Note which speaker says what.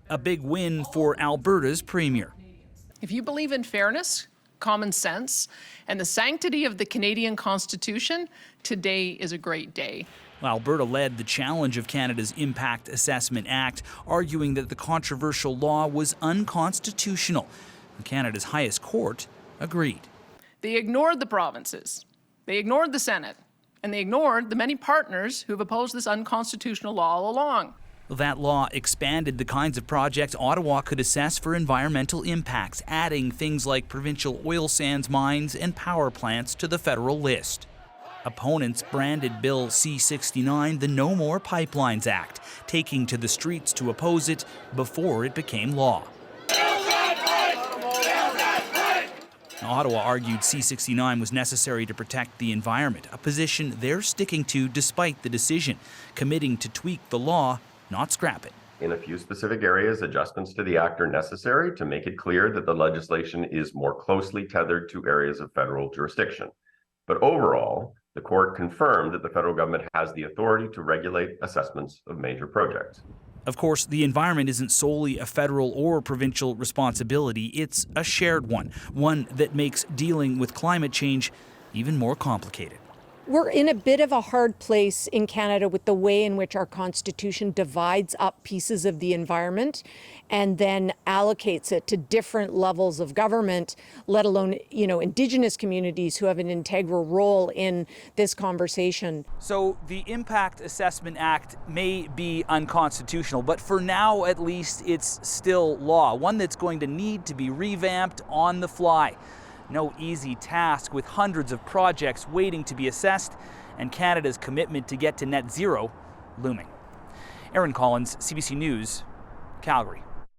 Speaker 1: A big win for Alberta's premier.
Speaker 2: If you believe in fairness, common sense, and the sanctity of the Canadian Constitution, today is a great day.
Speaker 1: Alberta led the challenge of Canada's Impact Assessment Act, arguing that the controversial law was unconstitutional. Canada's highest court agreed.
Speaker 2: They ignored the provinces, they ignored the Senate, and they ignored the many partners who've opposed this unconstitutional law all along.
Speaker 1: That law expanded the kinds of projects Ottawa could assess for environmental impacts, adding things like provincial oil sands mines and power plants to the federal list. Opponents branded Bill C-69 the No More Pipelines Act, taking to the streets to oppose it before it became law. Ottawa argued C-69 was necessary to protect the environment, a position they're sticking to despite the decision, committing to tweak the law, not scrap it.
Speaker 3: In a few specific areas, adjustments to the act are necessary to make it clear that the legislation is more closely tethered to areas of federal jurisdiction. But overall, the court confirmed that the federal government has the authority to regulate assessments of major projects.
Speaker 1: Of course, the environment isn't solely a federal or provincial responsibility. It's a shared one that makes dealing with climate change even more complicated.
Speaker 4: We're in a bit of a hard place in Canada with the way in which our Constitution divides up pieces of the environment and then allocates it to different levels of government, let alone, Indigenous communities who have an integral role in this conversation.
Speaker 1: So the Impact Assessment Act may be unconstitutional, but for now, at least, it's still law, one that's going to need to be revamped on the fly. No easy task with hundreds of projects waiting to be assessed and Canada's commitment to get to net zero looming. Aaron Collins, CBC News, Calgary.